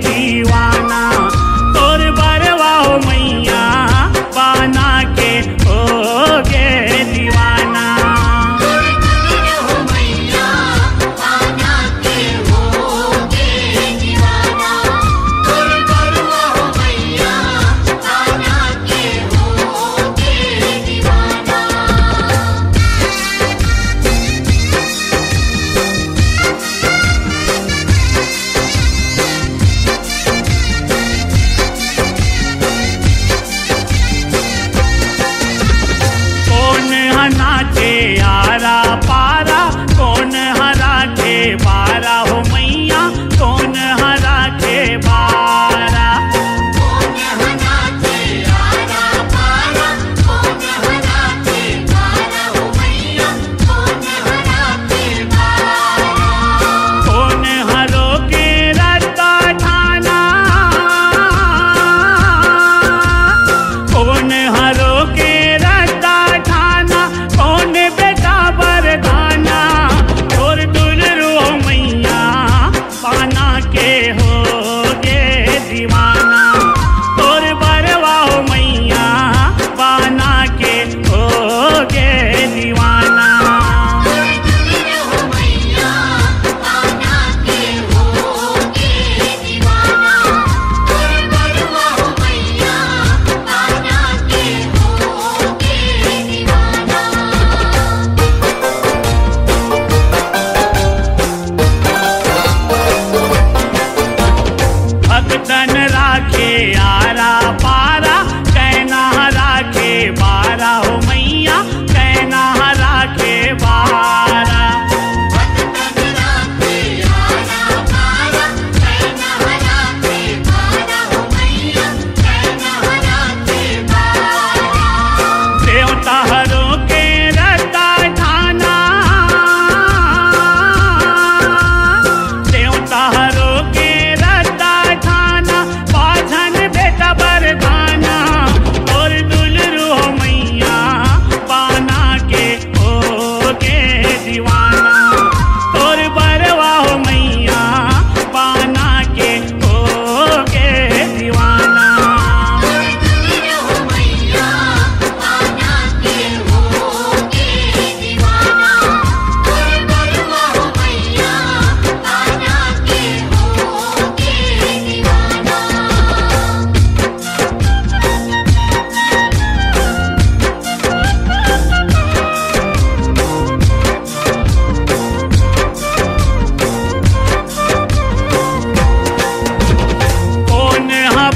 दीवाना, तोर बरवा हो मैया बाना के होगे दीवाना। नाचे आरा पारा कौन हरा के बारा हो मैया, कौन हरा के बारा। कौन नाचे आरा पारा कौन हरा के बारा हो मैया, कौन हरा के बारा। कौन हरो के रत्ता ठाना, कौन हरो के रत्ता ठाना, कौन बेटा बरदाना, और दुलरू मैया पाना के होगे दीवाना, और बरवा हो मैया पाना के होगे दीवाना। भक्तन राखे आरा पारा कैना राखे बारा हो मैया, कैना राखे बारा। देवता हरो के रत्ता ठाना, देवता हरो के रत्ता ठाना, बाझन बेटा बरदाना, और दुलरू हो मैया पाना के होगे दीवाना, और बरवा हो मैया पाना के होगे दीवाना। कौन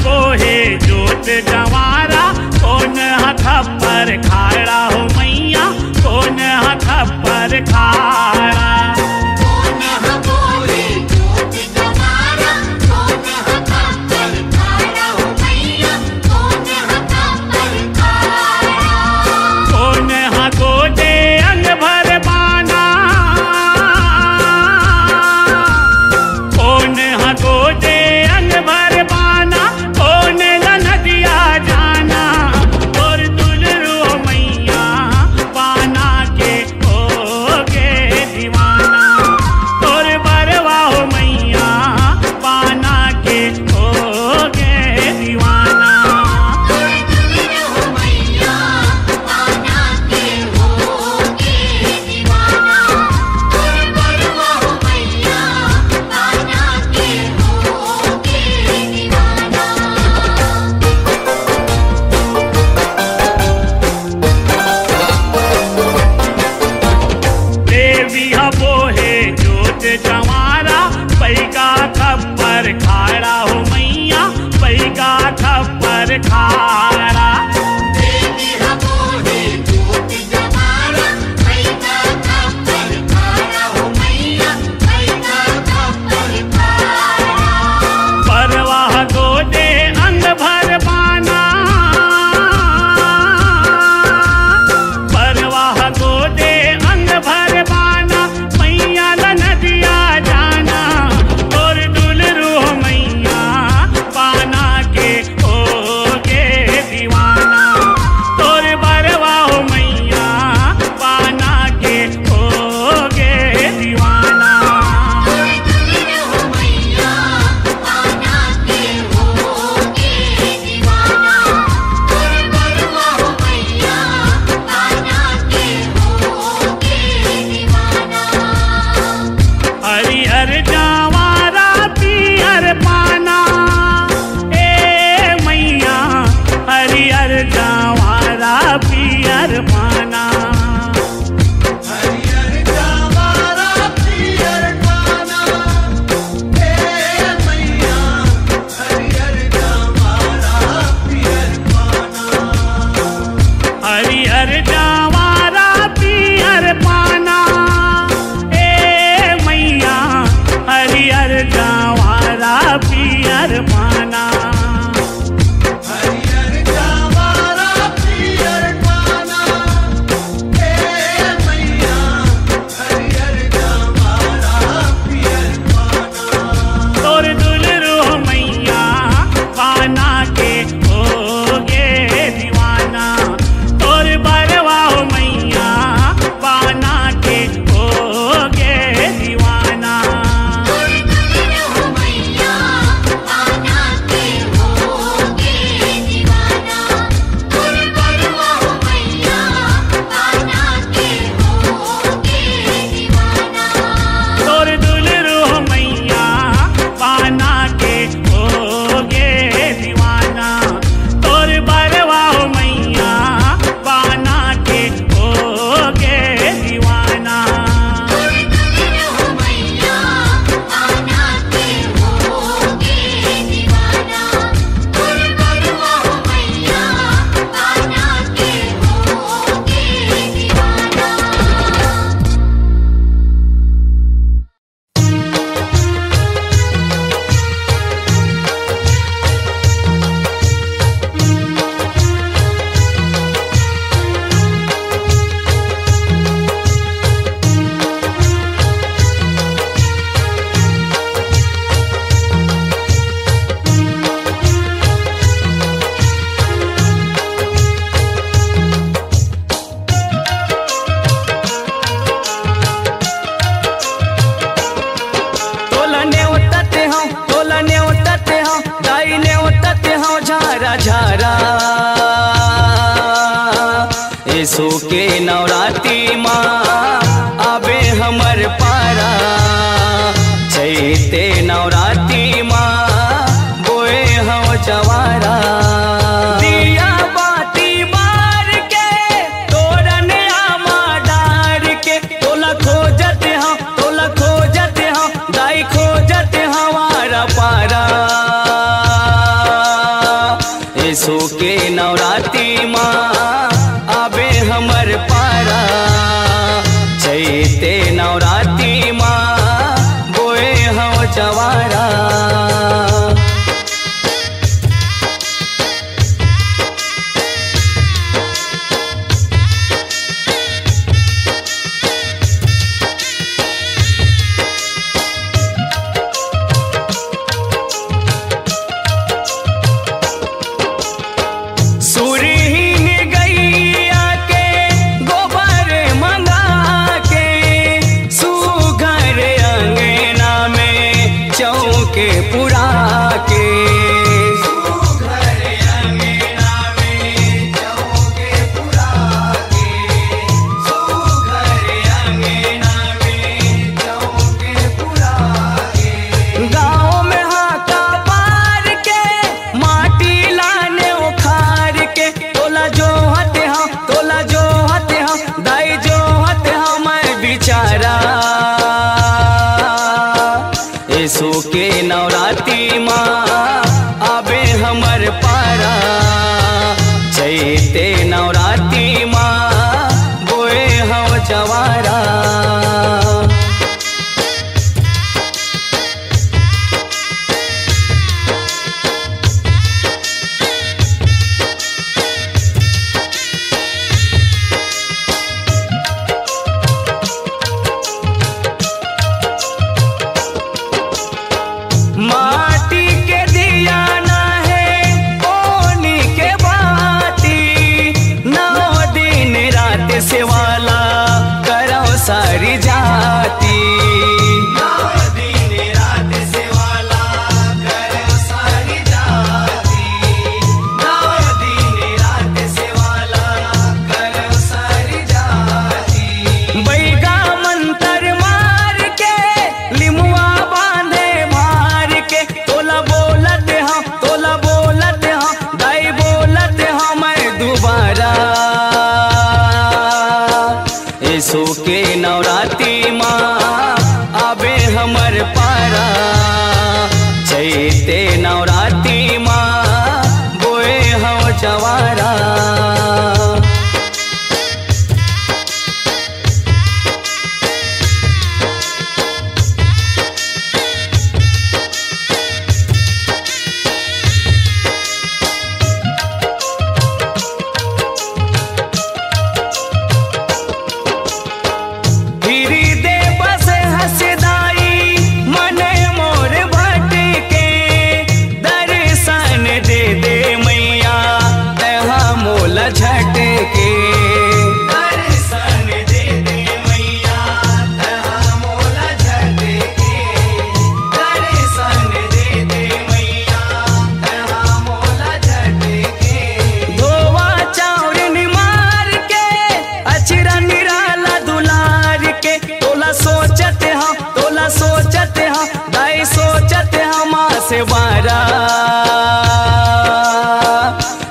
बोहे जोत जवारा, कौन खप्पर खाड़ा हो मैया, कौन खप्पर खाड़ा। कौन गोदे अंग भर बाना, कौन गोदे अंग भर बाना, कौन नदिया जा झारा झारा यीशु के नवरात्रि माँ आबे हमर पारा चैते नवरात्रि माँ बोए हम जवारा दिया बाती मार के तोरन आमा डार के तोला खोजत हम दाई खोजत हमारा पारा यीशु के नवरात्रि माँ आबे हमर पारा चैते नवरात्रि माँ बोए हम जवारा यीशु के नवरात्रि माँ आबे हमर पारा चैते नवरात्रि माँ बोए हम जवारा माटी के दिया ना है ओनी के बाती 9 दिन रात से वाला करो सारी जाती 9 दिन रात से वाला करो सारी जाती 9 दिन रात से वाला करो सारी जाती बैगा मंतर मार के लिमुआ बांधे तोला बोलत हम दाई बोलत हम दोबारा यीशु के नवरात्रि माँ आबे हमर पारा चैते नवरात्रि माँ बोए हम जवारा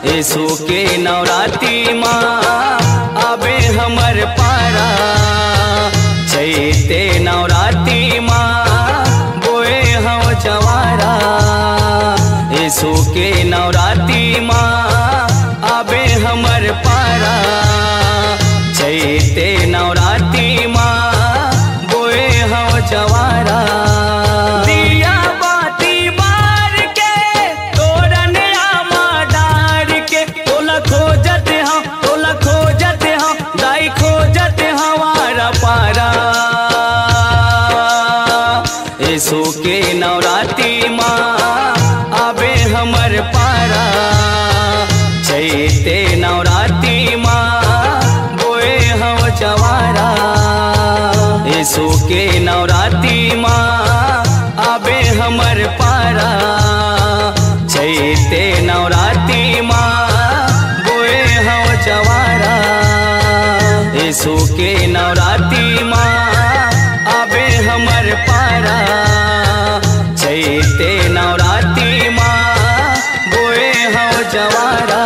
यीशु के नवरात्रि माँ आबे हमर पारा चैते नवरात्रि माँ बोए हम जवारा यीशु के नवरात्रि माँ आबे हमर पारा चैते नवरात्रि माँ बोए हम जवारा दिया बाती बार के तोरन आमा डार के तोला खोजत हम दाई खोजत हमारा पारा यीशु के नवरात्रि माँ आबे हमर पारा चैते नवरात्रि माँ बोए हम जवारा यीशु के नवरात्रि माँ आबे हमर पारा चैते नवरात्रि नवरात्रि माँ बोए हौ जवारा।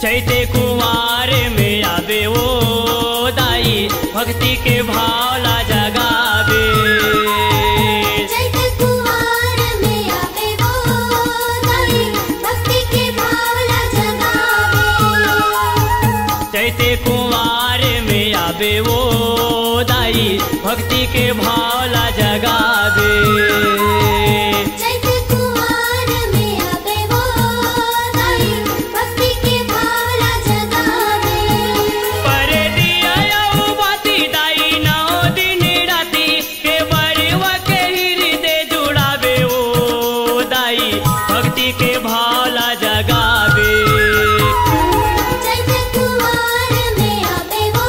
चैते कुमार में आवे वो दाई भक्ति के भावला जगावे। चैत कुमार में आवे वो दाई भक्ति के भावला जगावे। चैते कुमार में आवे वो दाई भक्ति के भावला जगावे। चैत कुमार में आवे वो दाई भक्ति के भावला जगावे। परे दिया यौ बाती दाई नौ दिन राती के बड़वा के हृदय जुड़ावे ओ दाई भक्ति के भावला जगावे। चैत कुमार में आवे वो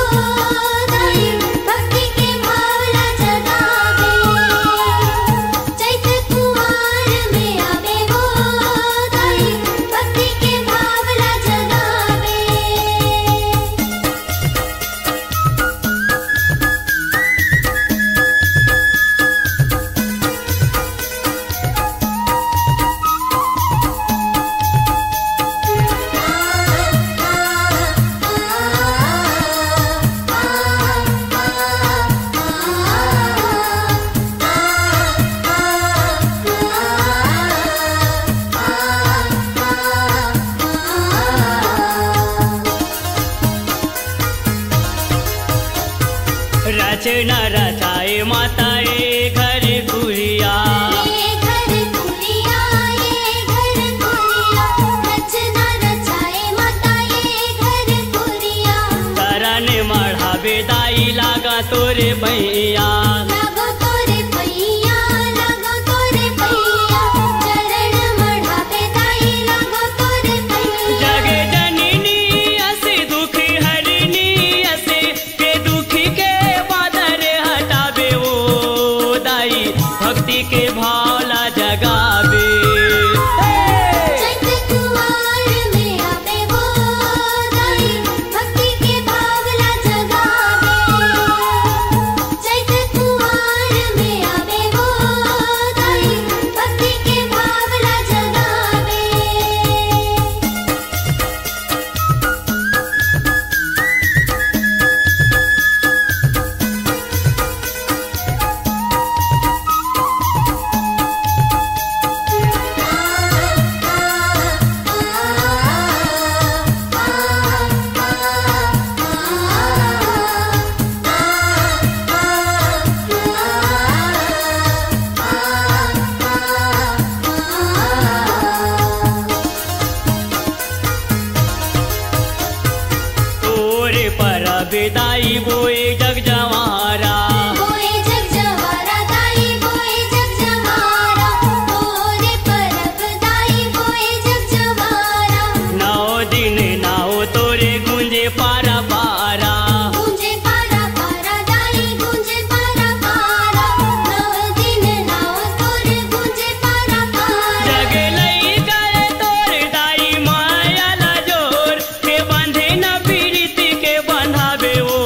दाई भक्ति के भावला जगावे। चैत कुमार में आवे वो दाई भक्ति के भावला जगावे। रचना रचाए माताए घर गुरिया। ये घर कुलिया रचना रचाए माता ये घर कुलिया। शरण मढ़ावे दाई लागा तोरे भैया। लागो तोरे पैया चरण मढ़ावे दाई लागो तोरे पैया। जगे जननी असे दुख हरनी असे के दुख के बादर हटावे ओ दाई भक्ति के भावला जगावे। चैत कुमार में आवे वो दाई भक्ति के भावला जगावे। चैत कुमार में आवे वो दाई भक्ति के भावला जगावे। तोरे पर बेदाई बोए जग जवारा। बोए जग जवारा दाई बोए जग जवारा। तोरे परब दाई बोए जग जवारा। नौ दिन नाओ तोरे गुंजे पारा पारा। गूंजे पारा पारा दाई गूंजे पारा पारा। नौ दिन नाव तोरे गूंजे पारा पारा। जगे लई करे तोरे दाई माया ला जोर के बंधे न पीड़ित के बंधावे ओ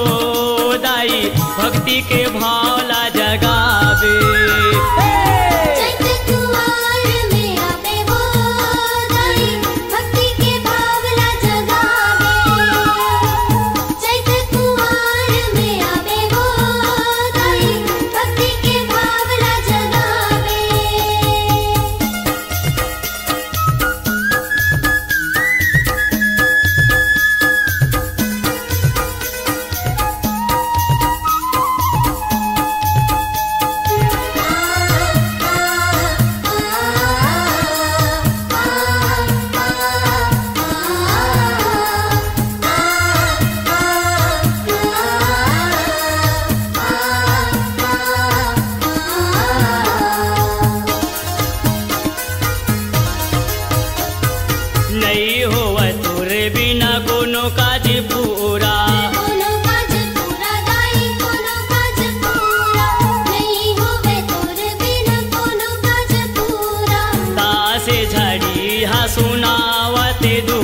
दाई भक्ति के भावला जगावे। चैत कुमार में आवे वो दाई भक्ति के भावला जगावे। चैत कुमार में आवे वो दाई भक्ति के भावला जगावे।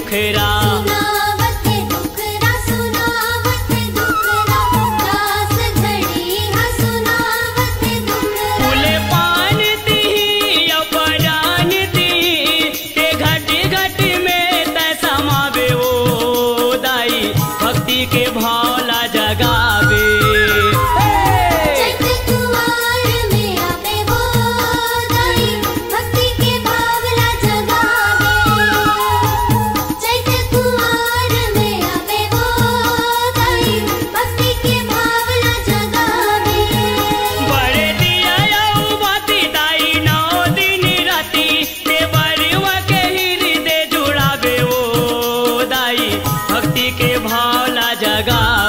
दुखरा सुनावत है दुखरा रास घड़ी हा सुनावत है दुखरा फूले पान ती अपरान ती के घट घट में तैसा मावे ओ दाई भक्ति के भावला जगावे चैत कुमार में आवे वो दाई भक्ति के भावला जगावे चैत कुमार में आवे वो दाई भक्ति के भावला जगावे बड़े दिया यौ बाती दाई नौ दिन राती के बड़वा के हृदय जुड़ावे ओ दाई भक्ति के भावला जगावे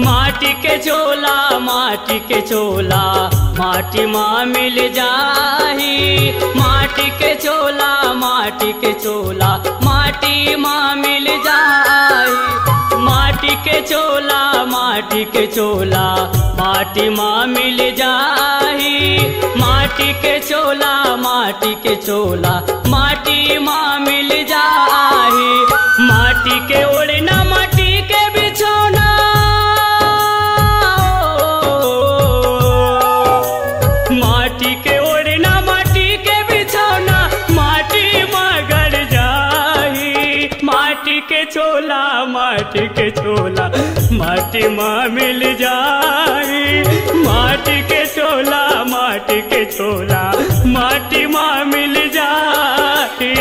माटी के चोला माटी के चोला माटी माँ मिल जाही। माटी के चोला माटी के चोला माटी माँ मिल जाही। माटी के चोला माटी के चोला माटी माँ मिल जाही। माटी के चोला माटी के चोला माटी माँ मिल जाही। माटी के ओढ़ना माटी के बिछौना माटी के ओढ़ना माटी के बिछौना माटी मगर जाही। माटी के चोला माटी के चोला माटी माँ मिल जाही। माटी के चोला माटी के चोला माटी माँ मिल जाही।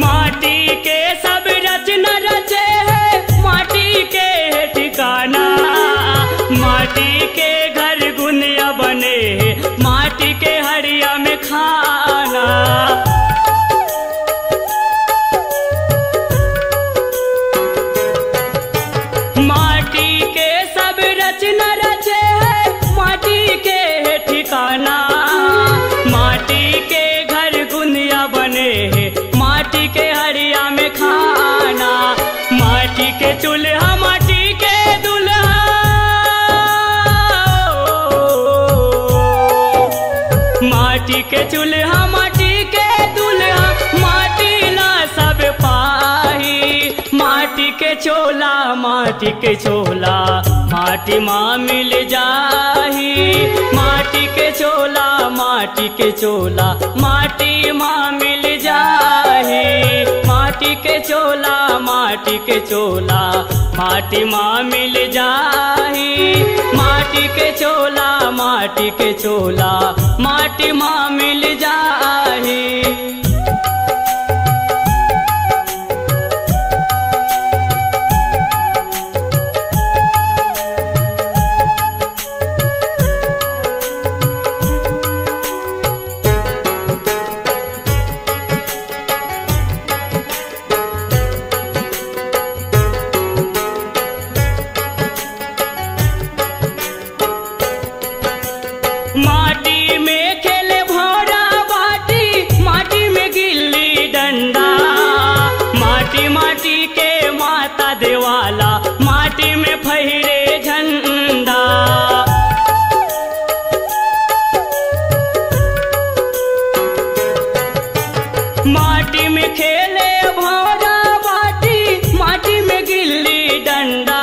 माटी के सब रचना रचे है माटी के है ठिकाना। माटी के घर गुनिया बने है माटी के हड़िया में खाना। माटी के सब रचना रचे है माटी के है ठिकाना। माटी के घर गुनिया बने है माटी के हड़िया में खाना। माटी के चूल्हा माटी के दूल्हा माटी के चूल्हा माटी के दूल्हा माटी ला सब पाही। माटी के चोला माटी के चोला माटी माँ मिल जाही। माटी के चोला माटी के चोला माटी माँ मिल जाही। माटी के चोला माटी के चोला माटी माँ मिल जाही। माटी के चोला माटी के चोला माटी माँ मिल जाही। माटी में खेले भौरा बाटी माटी में गिल्ली डंडा। माटी माटी के माता देवाला माटी में फहरे झंडा। माटी में खेले भौरा बाटी माटी में गिल्ली डंडा।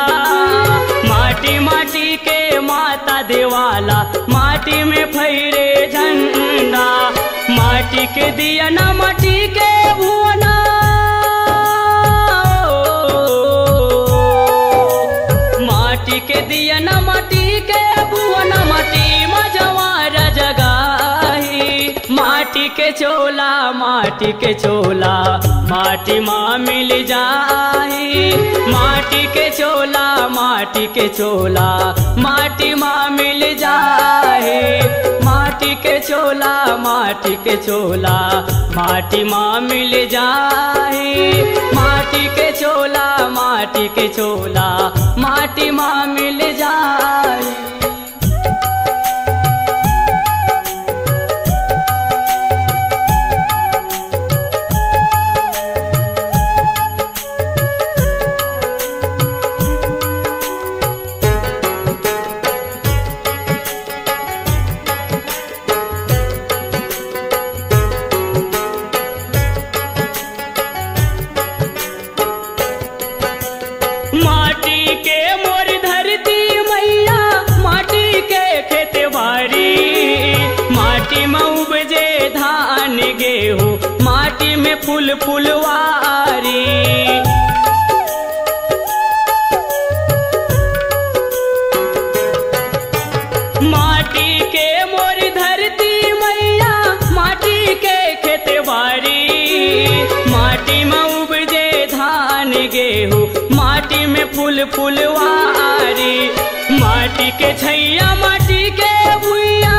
माटी माटी के माता देवाला माटी में फहरे झंडा। माटी के दिया ना माटी के भुवना माटी के दिया ना माटी के भुवना माटी मजवार जगाही। माटी के चोला माटी के चोला माटी माँ मिल जाही। माटी के चोला माटी के चोला माटी माँ मिल जाही। माटी के चोला माटी के चोला माटी माँ मिल जाही। माटी के चोला माटी के चोला माटी माँ मिल जाही। माटी के मोर धरती मैया माटी के खेत बारी। माटी में उपजे धान गेहूँ माटी में फूल फुलवारी। माटी के मोर धरती फूल फुलवारी। माटी के छैया माटी के भुइया,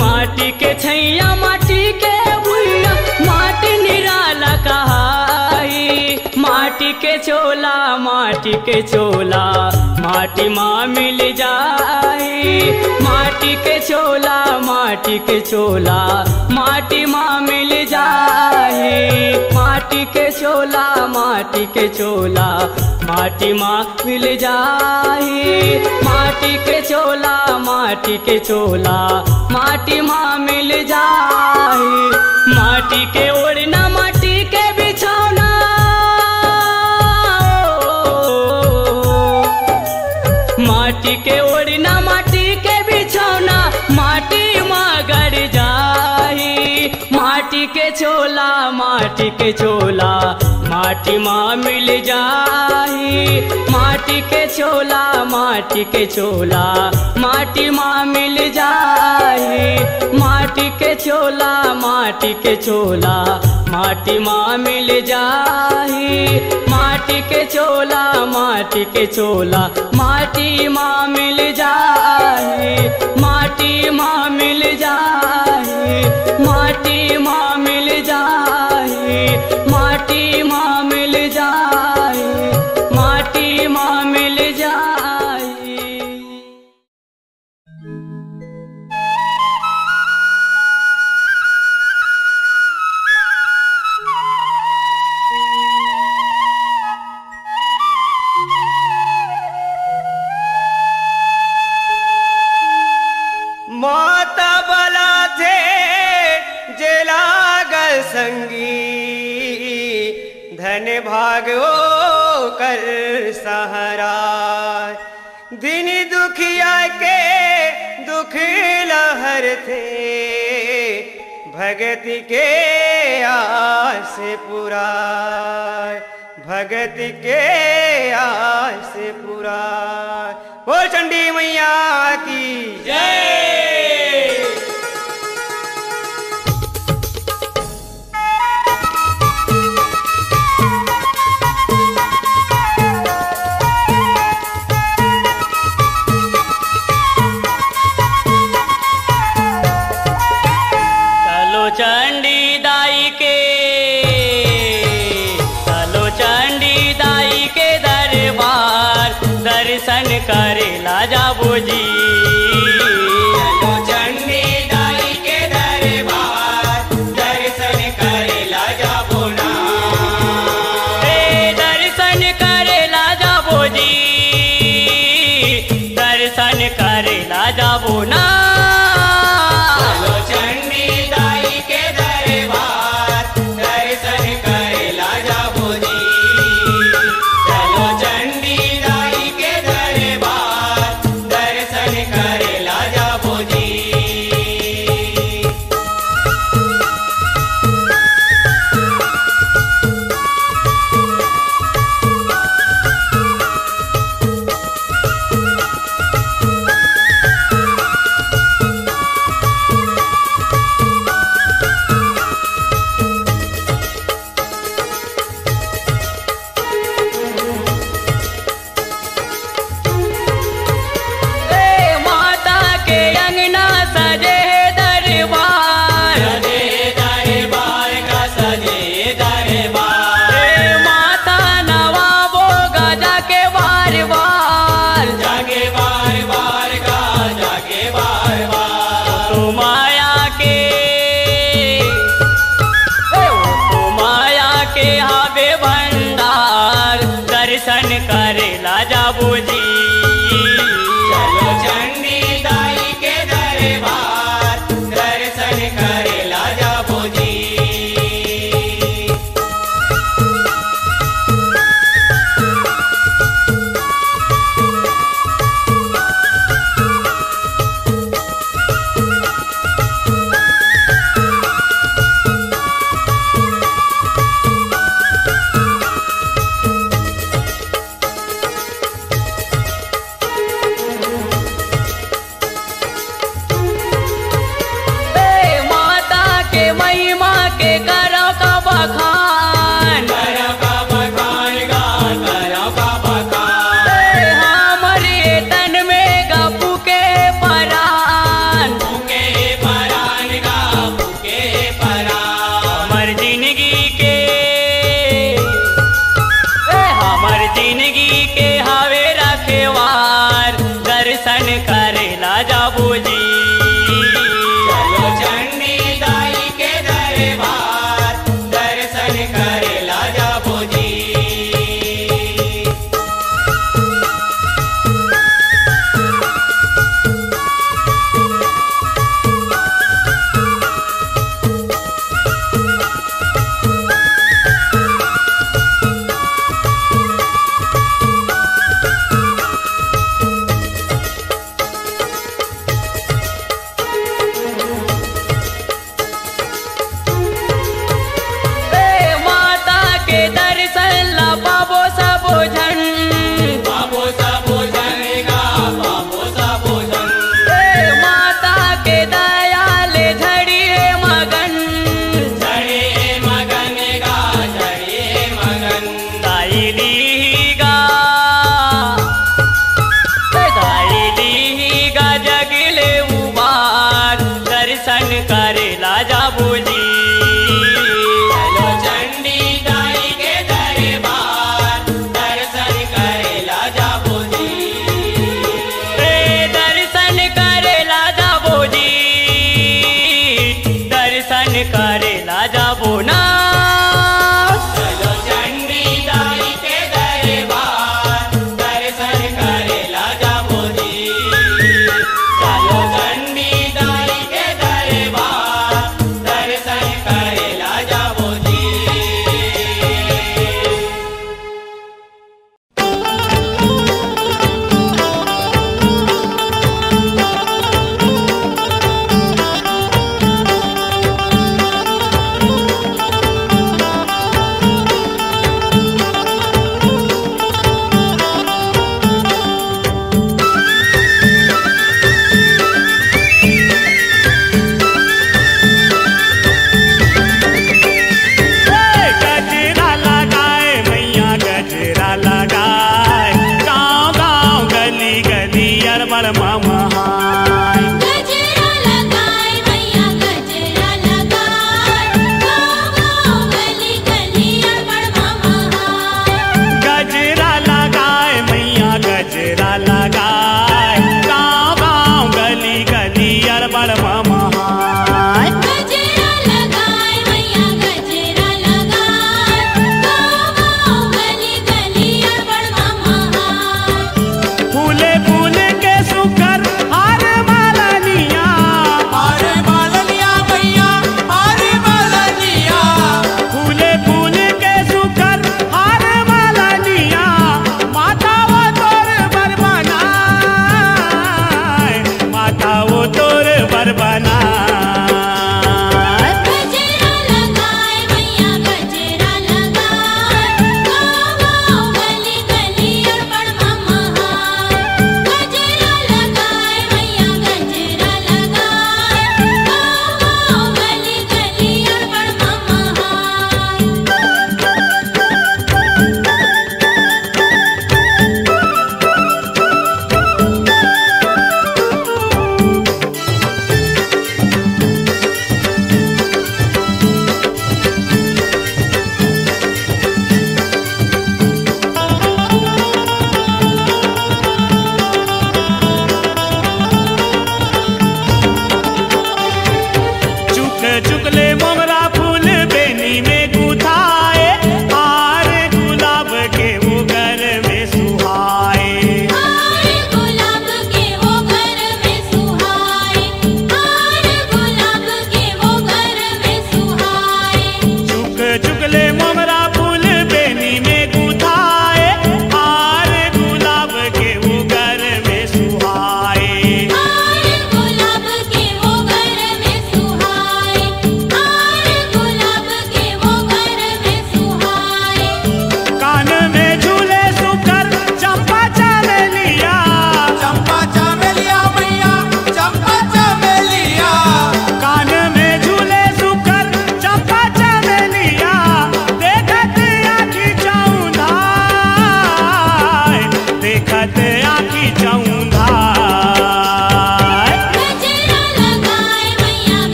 माटी के छैया माटी के भुइया, माटी निराला कहाई। माटी के चोला माटी के चोला माटी माँ मिल जाई। माटी के चोला माटी के चोला माटी माँ मिल जाई। माटी के चोला माटी के चोला माटी माँ मिल जाई। माटी के चोला माटी के चोला माटी माँ मिल जाई। माटी के ओढ़ना माटी के बिछौना, माटी के ओढ़ना माटी के बिछौना माटी माँ गड़ जाई। माटी के चोला माटी के चोला माटी माँ मिल जाई। माटी के चोला माटी के चोला माटी माँ मिल जाई। माटी के चोला माटी के चोला माटी माँ मिल जाई। माटी के चोला माटी के चोला माटी माँ मिल जाई। माटी माँ मिल जाई। माटी माँ मिल जाई। माटी माँ मिल जाई। माटी माँ मिल जाई। माता बला थे जे लागल संगी, धन भागो कर सहारा। दिन दुखिया के दुख लहर थे, भगत के आस पूरा, भगत के आस पूरा। बोल चंडी मैया की जय। चंडी दाई के, चलो चंडी दाई के दरबार, दर्शन करेला जाबो जी। चलो चंडी दाई के दरबार, दर्शन करेला जाबो ना। दर्शन करेला जाबो जी, दर्शन करेला जाबो ना। दर्शन करेला जाबो जी। चलो चंडी दाई के दरबार दर्शन करेला जाबो जी। करेला जाबो जी। चलो चंडी दाई के दरबार दर्शन करेला जाबो जी। दर्शन करेला जाबो जी। दर्शन करेला जाबो ना। चलो चंडी दाई के दरबार दर्शन करेला जाबो जी। चलो चंडी दाई के दरबार दर्शन करेला जाबो जी। गजरा लगाए मैया गजरा लगाए गाँव गाँव गली गली अरबल ममहाय। गजरा लगाए मैया गजरा लगाए गाँव गाँव गली गली अरबड़ ममहाय। गजरा लगाए मैया गजरा लगाए गाँव गाँव गली गली अरबल ममहाय। गजरा लगाए मैया गजरा लगाए गाँव गाँव गली गली अरबड़ ममहाय। फूले फूल के सुकर हार मालनिया अरे बालनिया भैया अरे बालनिया फूले फूल के सुकर हार मालनिया माता वो तोर बरबना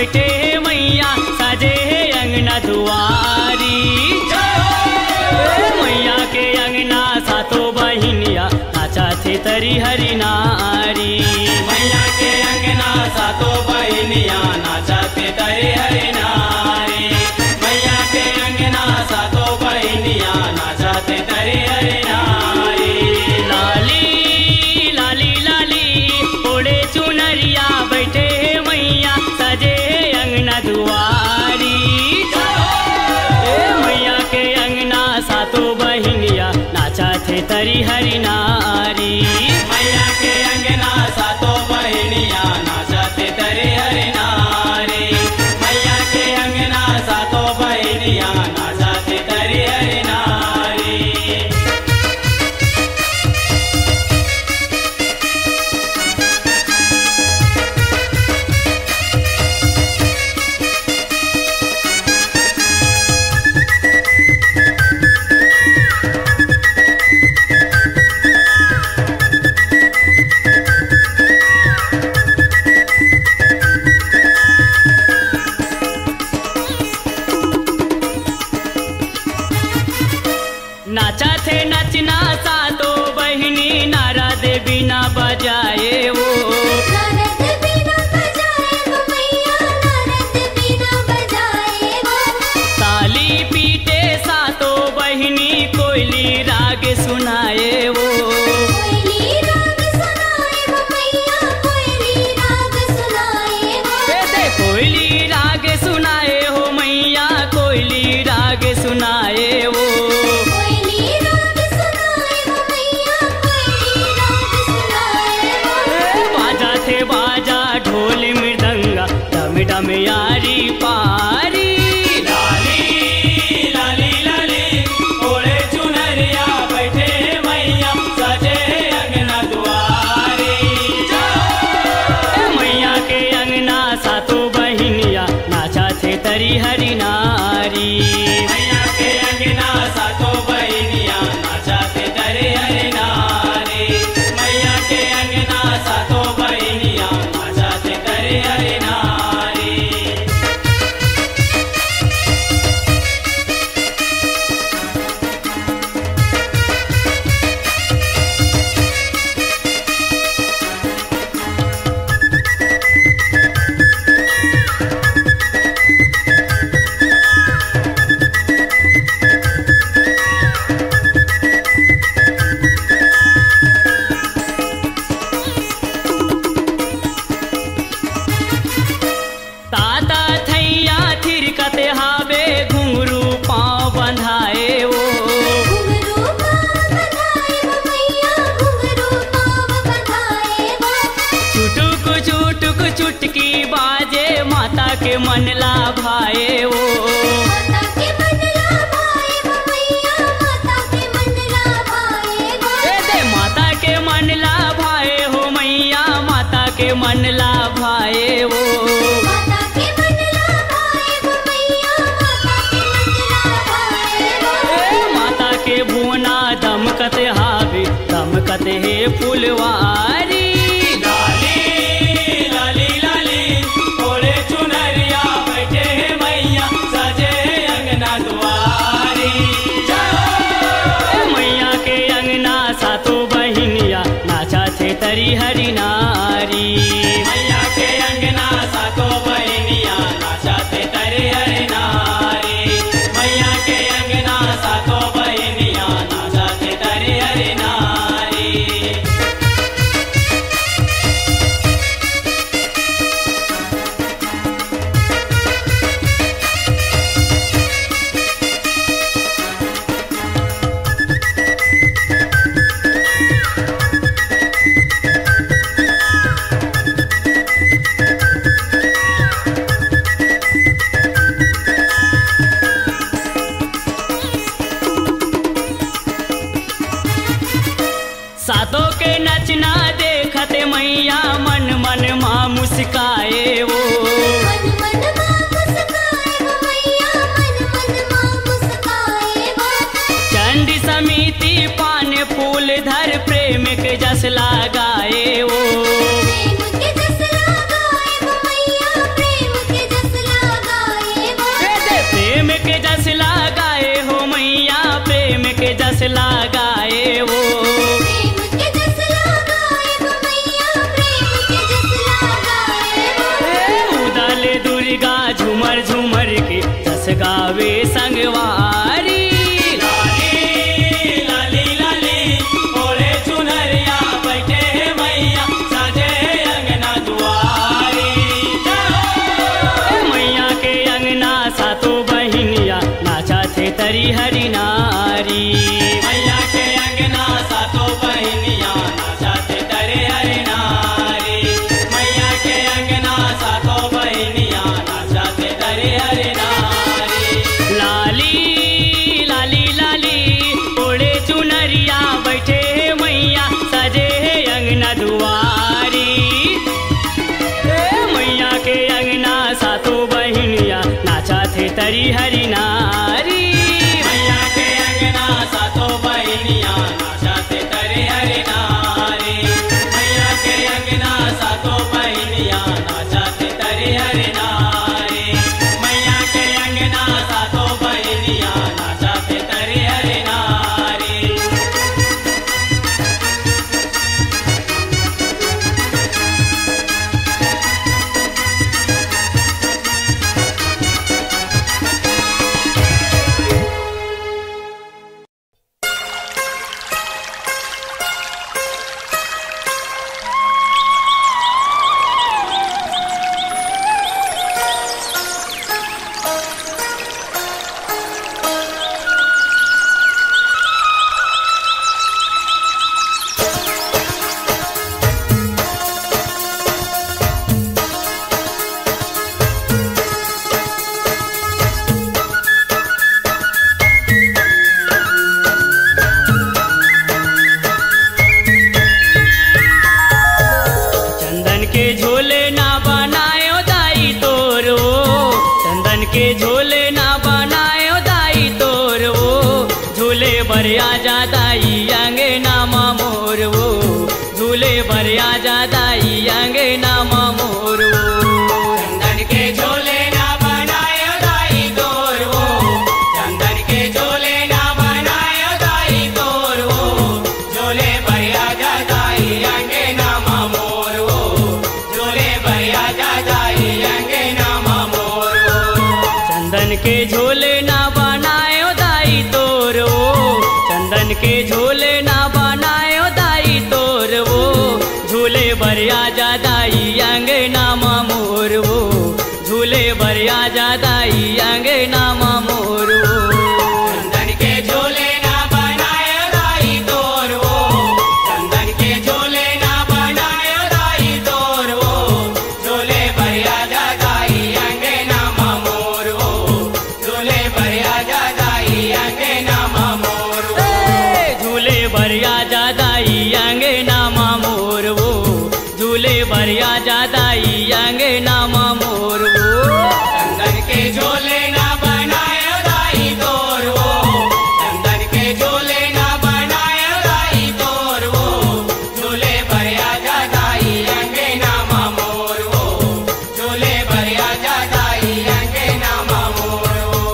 बैठे मैया सजे अंगना दुआरी। मैया के अंगना सातो बहिनिया नाचा थे तरी हरि नारी। मैया के अंगना सातो बहिनिया नाचते तरे हरि नारी। मैया के अंगना सातो बहिनिया नाचते तरे हरि नारी। लाली लाली लाली ओढ़े चुनरिया बैठे मैया सजे अंगना दुआरी। मैया के अंगना सातो बहिनिया नाचा थे तरी हरि नारी। मैया के अंगना सातो बहिनिया नाचते तरे हरि नारी। मैया के अंगना सातो बहिनिया नाचते तरे हरि नारी। नाचा थे नचना सातो बहिनी नारा दे बिना बजाए वो। नारद बिना बजाए वो मैया, नारद बिना बजाए वो। ताली पीटे सातो बहिनी कोयली राग सुनाए वो। कोयली राग सुनाए वो मैया, कोयली राग सुनाए वो। दे कोयली राग सुनाए हो मैया कोयली राग सुनाए वो। कोयली राग सुनाए वो मैया, कोयली राग सुनाए वो। बाजा थे बाजा ढोल मृदंगा डम डम यारी पारी। लाली लाली लाली ओढ़े चुनरिया बैठे मैया सजे अंगना दुआरी। मैया के अंगना सातो बहिनिया नाचा थे तरी हरि नारी। मैया के अंगना सातो बहिनिया नाचते तरे हरि नारी। मैया के अंगना सातो बहिनिया नाचते तरे हरि नारी। ताता थैया थिरकते हावे घुंघरू पाँव बंधाए वो। घुंघरू पाँव बंधाए वो मैया, घुंघरू पाँव बंधाए वो। चुटुक चुटुक चुटकी बाजे माता के मन ला भाए वो। माता के मन ला भाए वो मैया, माता के मन ला भाए वो। दे माता के मन ला भाए हो मैया माता के मन ला भाए वो। माता के मन ला भाए वो मैया, माता के मन ला भाए वो। माता के भुवना दमकत हावे दमकत हे फुलवारी। लाली लाली लाली ओढ़े चुनरिया बैठे मैया सजे अंगना दुआरी। मैया के अंगना सातो बहिनिया नाचा थे तरी हरि नारी। मैया के अंगना सातो बहिनिया नाचते तरे हरि नारी। मैया के अंगना सातो बहिनिया नाचते तरे हरि नारी। सातों के नचना देखते मैया मन मन माँ मुस्काए वो। मन मन माँ मुस्काए वो मैया, मन मन माँ मुस्काए वो। चंडी समिति पान फूल धर प्रेम के जस लगाए वो। प्रेम के जस लगाए वो मैया, प्रेम के जस रस गावे संगवारी। लाली लाली लाली ओढ़े चुनरिया बैठे हैं मैया सजे अंगना दुआरी। मैया के अंगना सातो बहिनिया नाचा थे तरी हरि नारी। मैया के अंगना सातों बहनिया नाचते तरे हरि नारी। मैया के अंगना सातों बहनिया नाचते तरे हरि नारी। लाली लाली लाली ओढ़े चुनरिया बैठे मैया सजे अंगना दुआरी। मैया के अंगना सातो बहिनिया नाचा थे तरी हरि नारी। मैया के अंगना सातों बहनिया नाचते तरे हरि नारी। मैया के अंगना सातों बहनिया नाचते तरे हरि नारी। मैया के अंगना सातों बहनिया नाचते तरे हरि नारी। चंदन के झोले ना बनायो दाई तोरो। चंदन के झोले ना बनायो दाई तोरो। झूले बरिया जा दाई आंगे नामा मोर वो। झूले बरिया जा दाई आंगे नामा मोर वो। चंदन के झोले ना बनायो दाई तोर वो। चंदन के झोले ना बनायो दाई तोर वो। झोले भरिया जा दाई अंगे नामा मोर वो। झोले भरिया जा दाई अंगे नामा मोर वो। चंदन के झोले ना बनायो दाई तोर वो। चंदन के झोले ना बनायो दाई तोर वो। झूले बरिया जा दाई आंगे नामा मोर वो। झूले बरिया जा दाई आंगे नामा मोर वो। चंदन के झोले ना बनायो दाई तोर वो। चंदन के झोले ना बनायो दाई तोर वो। झोले भरिया जा दाई अंगे नामा मोर वो। झोले भरिया जा दाई अंगे नामा मोर वो। झूले बरिया जा दाई आंगे नामा मोर वो। झूले बरिया जा दाई आंगे नामा मोर वो। चंदन के झोले ना बनायो दाई तोर वो। चंदन के झोले ना बनायो दाई तोर वो। झोले भरिया जा दाई अंगे नामा मोर वो। झोले भरिया जा दाई अंगे नामा मोर वो।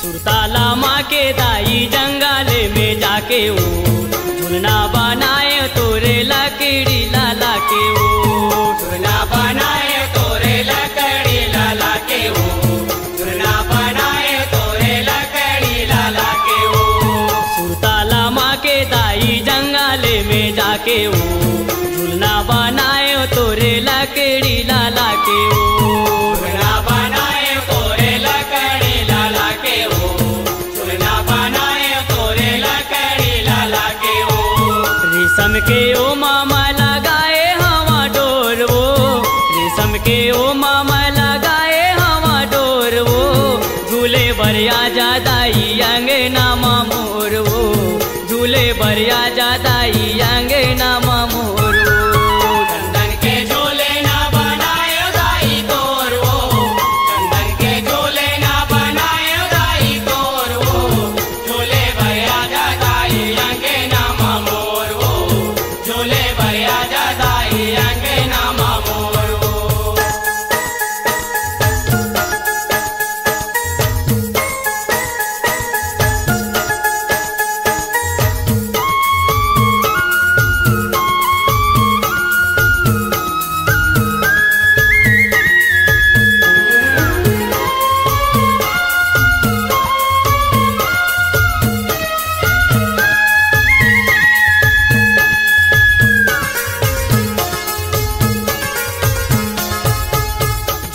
सुरताला माँ के दाई जंगाले में जाके वो। झुलना बनाए तोरे लकड़ी लाला के वो। झुलना बनाए तोरे लकड़ी लाला के वो। झुलना बनाए तोरे लकड़ी लाला के वो। सुरताला माँ के दाई जंगाले में जाके वो। झुलना बनाए तोरे लकड़ी लाला के वो। झुलना बनाए तोरे लकड़ी लाला के वो। झुलना बनाए तोरे लकड़ी लाला के वो। रेशम के ओ मामा लगाए हवा डोर वो। रेशम के ओ मामा लगाए हवा डोर वो। झूले बरिया जा दाई आंगे नामा मोर वो। झूले बरिया जा दाई आंगे नामा मोर वो। चंदन के झोले ना बनायो दाई तोर वो। चंदन के झोले ना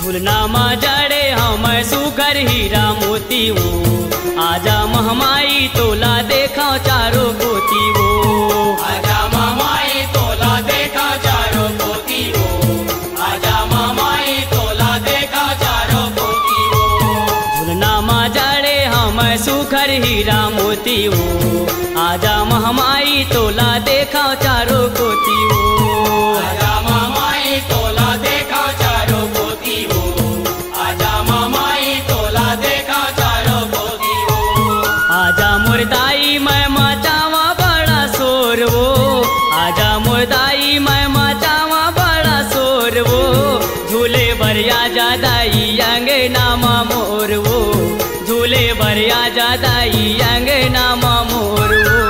फूलनामा जड़े हम सुगर हीरा मोती वो आजा महमाई तोला देखा चारों पोती वो आजा मामाई तोला देखा चारों पोती वो आजा मामाई तोला देखा चारों पोती वो फूलनामा जड़े हम सुगर हीरा मोती वो आजा महमाई तोला देखा चारों पोती वो आजा मामाई तोला देखा चारों पोती वो आजा मामाई तोला देखा चारों पोती वो आजा मुर्दाई मैं मचावा बड़ा शोर वो आजा मुर्दाई मैं मचावा बड़ा शोर वो झूले बरिया जादाई अंगना मोर वो झूले बरिया जादाई अंगना मोर वो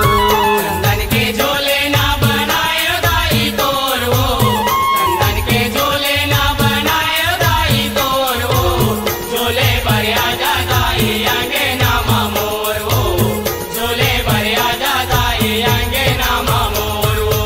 चंदन के झोले ना बनाए दाई तोर वो चंदन के झोले ना बनाए दाई तोर वो झोले भरिया जादाई अंगे नामा मोर वो झोले भरिया जादाई अंगे नामा मोर वो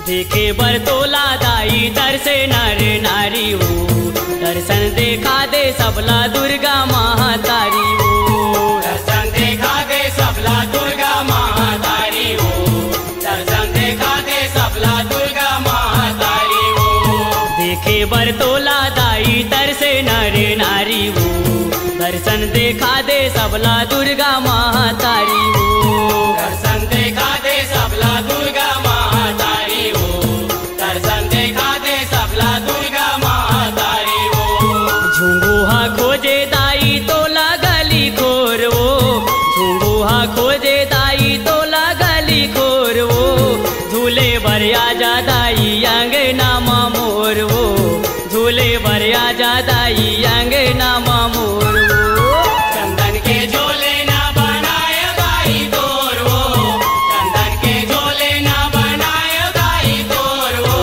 देखे बरतोला दाई दर्शे नर नारी वो दर्शन देखा दे सबला दुर्गा महातारी वो दर्शन देखा दे सबला दुर्गा महातारी वो दर्शन देखा दे सबला दुर्गा महातारी वो देखे बरतोला दाई दर्शे नर नारी वो दर्शन देखा दे सबला दुर्गा महातारी वो दर्शन देखा दे सबला दुर्गा महातारी वो दर्शन देखा दे सबला दुर्गा महातारी वो झुंगुहा खोजे दाई तोला गली खोर वो झुंगुहा खोजे दाई तोला गली खोर वो झूले बरिया जादाई अंगना मोर वो झूले बरिया जादाई अंगना मोर वो चंदन के झोले ना बनाए दाई तोर वो चंदन के झोले ना बनाए दाई तोर वो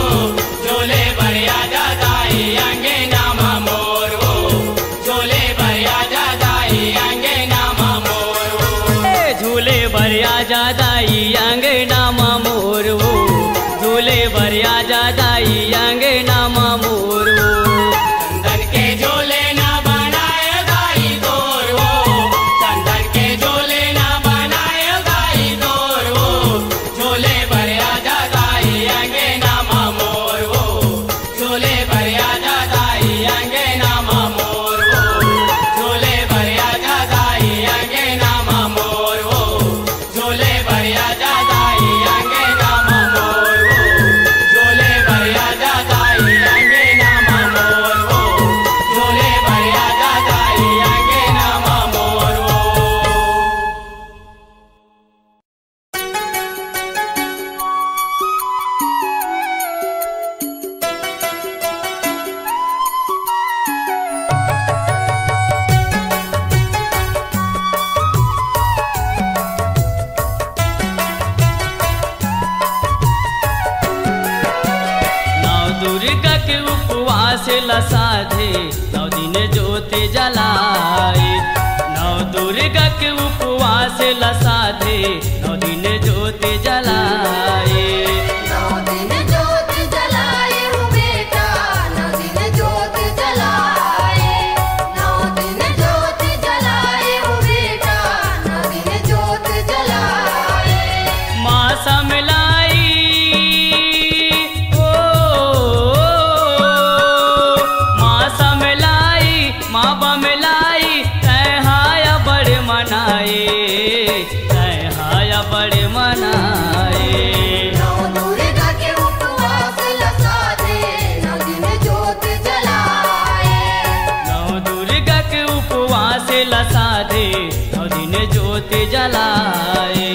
झोले भरिया जादाई अंगे नामा मोर वो झोले भरिया जादाई अंगे नामा मोर वो ए झूले बरिया जादाई अंगना मोर वो झूले बरिया जादाई अंगना मोर वो चंदन के झोले ना बनाए दाई तोर वो चंदन के झोले ना बनाए दाई तोर वो झोले भरिया जादाई अंगे नामा मोर वो झोले भरिया जादाई अंगे नामा मोर वो झोले भरिया जादाई अंगे नामा मोर वो झोले भरिया जादाई अंगे नामा मोर वो झोले भरिया जादाई अंगे नामा मोर वो झोले भरिया जादाई अंगे नामा मोर वो नौ दुर्गा के उपवास लसाधे 9 दिन ज्योति जलाए नौ दुर्गा के उपवास लसाधे 9 दिन ज्योति जलाए नौ दिन ज्योत जलाए हूँ बेटा नौ दिन ज्योत जलाए नौ दिन ज्योत जलाए हूँ बेटा नौ दिन ज्योत जलाए माँ समलाई ओ माँ समलाई माँ बमलाई तैहाया बड़े मनाए तैहाया बड़े मनाए नौ दुर्गा के उपवास लसाधे नौ दिन ज्योत जलाए नौ दुर्गा के उपवास लसाधे 9 दिन ज्योति जलाए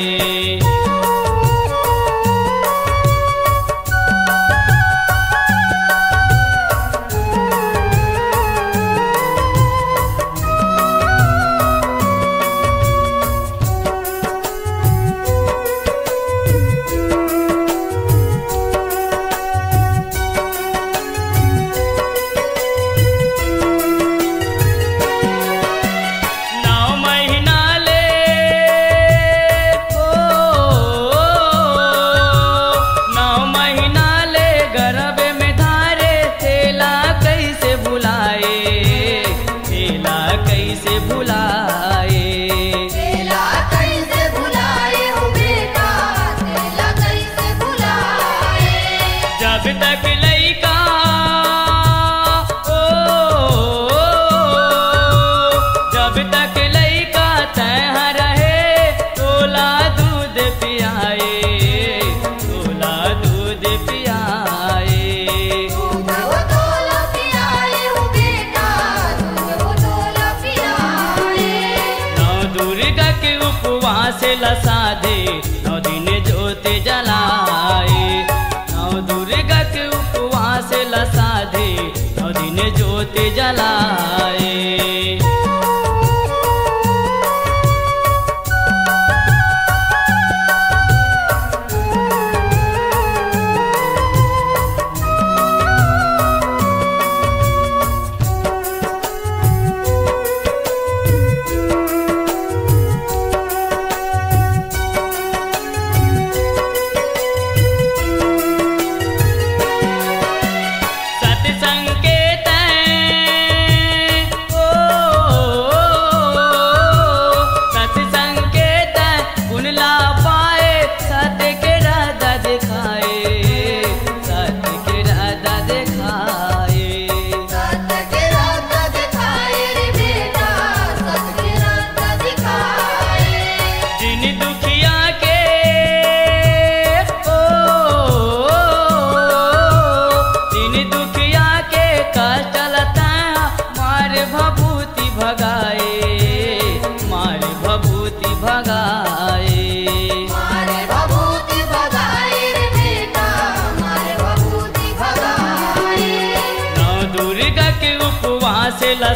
दिन ज्योति जलाए।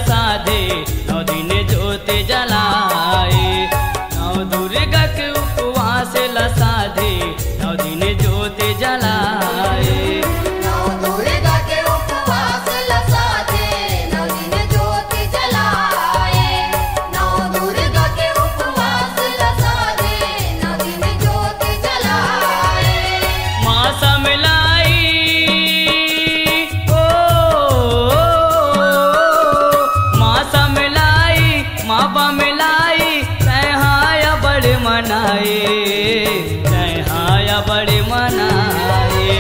साधे नौ दिन ज्योति जलाए। नौ दुर्गा के उपवास ला साधे नौ दिन ज्योति जलाए। नौ दुर्गा के उपवास ला साधे नौ दिन ज्योति जलाए। नौ दुर्गा के उपवास ला साधे नौ दिन ज्योति जलाए। माँ समलाई माँ मिलाई तहाया बड़े मनाए। तहाया बड़े मनाए।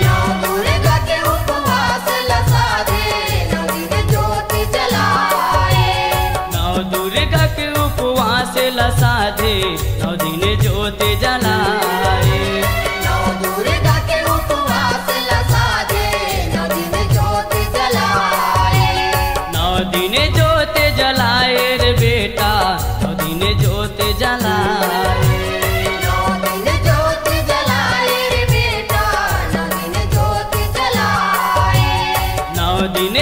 नौ दुर्गा के उपवास ला साधे नौ दिन ज्योति जलाए। नौ दुर्गा के उपवास ला साधे नौ दिन ज्योति जलाए। नौ दुर्गा के उपवास ला साधे नौ दिन ज्योति जलाए। नौ दिन ज्योति जलाए रे बेटा नौ दिन ज्योति जलाए। नौ दिन ज्योति जलाए रे बेटा नौ दिन ज्योति जलाए। नौ दिन